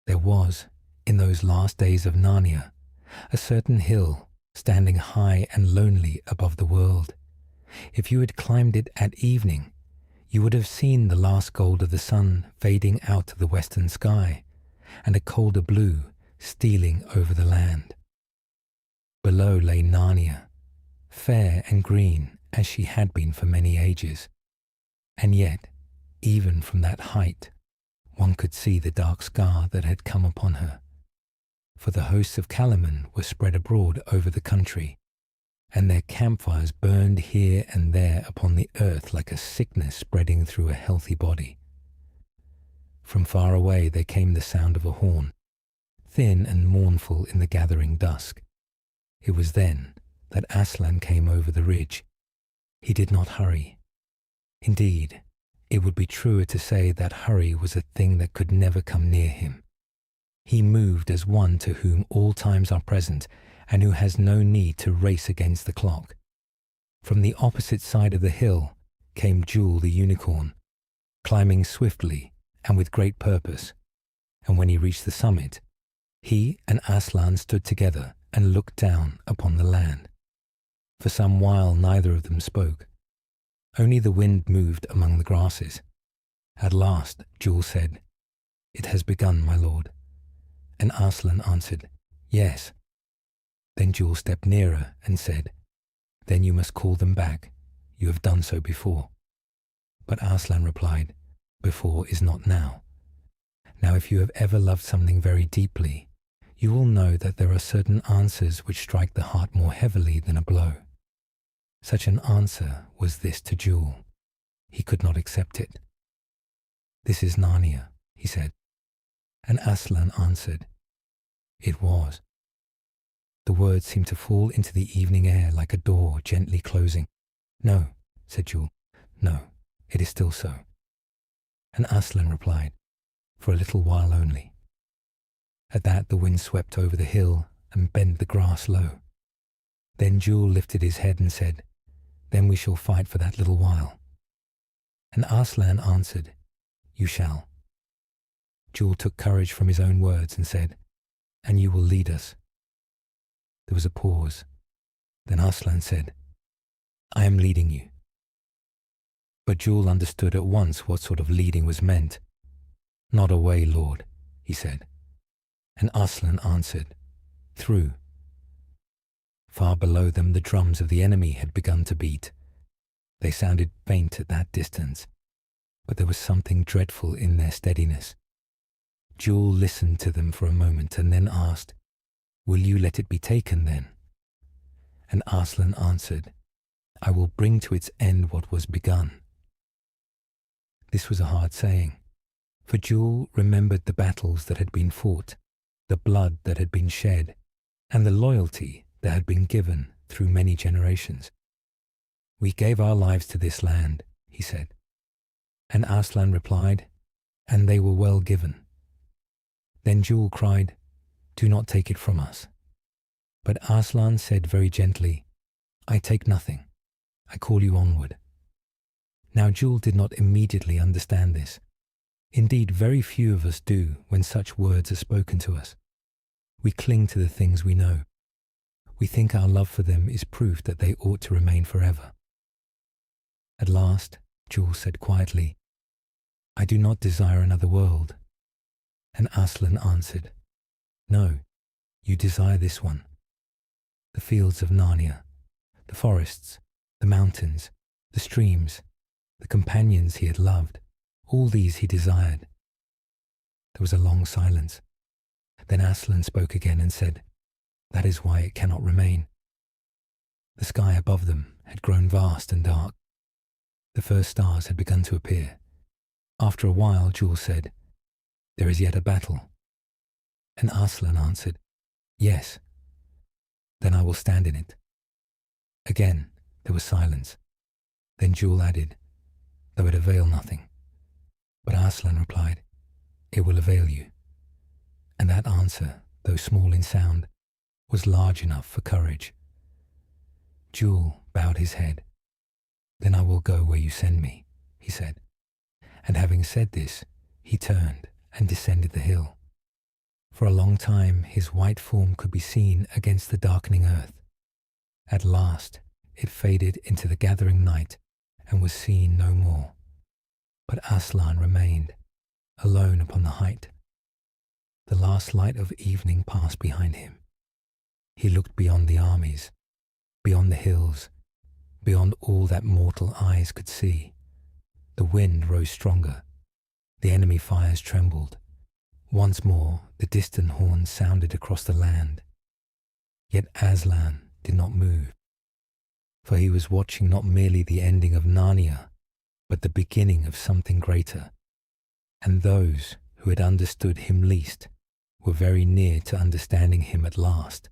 There was, in those last days of Narnia, a certain hill standing high and lonely above the world. If you had climbed it at evening, you would have seen the last gold of the sun fading out of the western sky, and a colder blue stealing over the land. Below lay Narnia, fair and green as she had been for many ages, and yet, even from that height, one could see the dark scar that had come upon her. For the hosts of Calormen were spread abroad over the country, and their campfires burned here and there upon the earth like a sickness spreading through a healthy body. From far away there came the sound of a horn, thin and mournful in the gathering dusk. It was then that Aslan came over the ridge. He did not hurry. Indeed, it would be truer to say that hurry was a thing that could never come near him. He moved as one to whom all times are present and who has no need to race against the clock. From the opposite side of the hill came Jewel the unicorn, climbing swiftly and with great purpose, and when he reached the summit, he and Aslan stood together and looked down upon the land. For some while neither of them spoke. Only the wind moved among the grasses. At last Jewel said, "It has begun, my lord." And Aslan answered, "Yes." Then Jewel stepped nearer and said, "Then you must call them back. You have done so before." But Aslan replied, "Before is not now. Now if you have ever loved something very deeply, you will know that there are certain answers which strike the heart more heavily than a blow." Such an answer was this to Jewel. He could not accept it. "This is Narnia," he said. And Aslan answered, "It was." The words seemed to fall into the evening air like a door gently closing. "No," said Jewel. "No, it is still so." And Aslan replied, "For a little while only." At that the wind swept over the hill and bent the grass low. Then Jewel lifted his head and said, "Then we shall fight for that little while." And Aslan answered, "You shall." Jewel took courage from his own words and said, "And you will lead us." There was a pause. Then Aslan said, "I am leading you." But Jewel understood at once what sort of leading was meant. "Not away, lord," he said. And Aslan answered, "Through." Far below them the drums of the enemy had begun to beat. They sounded faint at that distance, but there was something dreadful in their steadiness. Jewel listened to them for a moment and then asked, "Will you let it be taken then?" And Aslan answered, "I will bring to its end what was begun." This was a hard saying, for Jewel remembered the battles that had been fought, the blood that had been shed, and the loyalty that had been given through many generations. "We gave our lives to this land," he said. And Aslan replied, "And they were well given." Then Jewel cried, "Do not take it from us." But Aslan said very gently, "I take nothing. I call you onward." Now Jewel did not immediately understand this. Indeed, very few of us do when such words are spoken to us. We cling to the things we know. We think our love for them is proof that they ought to remain forever. At last, Jewel said quietly, "I do not desire another world." And Aslan answered, "No, you desire this one. The fields of Narnia, the forests, the mountains, the streams, the companions he had loved, all these he desired." There was a long silence. Then Aslan spoke again and said, "That is why it cannot remain." The sky above them had grown vast and dark. The first stars had begun to appear. After a while, Jewel said, "There is yet a battle." And Aslan answered, "Yes." "Then I will stand in it." Again there was silence. Then Jewel added, "Though it avail nothing." But Aslan replied, "It will avail you." And that answer, though small in sound, was large enough for courage. Jewel bowed his head. "Then I will go where you send me," he said. And having said this, he turned and descended the hill. For a long time his white form could be seen against the darkening earth. At last it faded into the gathering night and was seen no more. But Aslan remained, alone upon the height. The last light of evening passed behind him. He looked beyond the armies, beyond the hills, beyond all that mortal eyes could see. The wind rose stronger. The enemy fires trembled. Once more the distant horns sounded across the land. Yet Aslan did not move, for he was watching not merely the ending of Narnia, but the beginning of something greater. And those who had understood him least were very near to understanding him at last.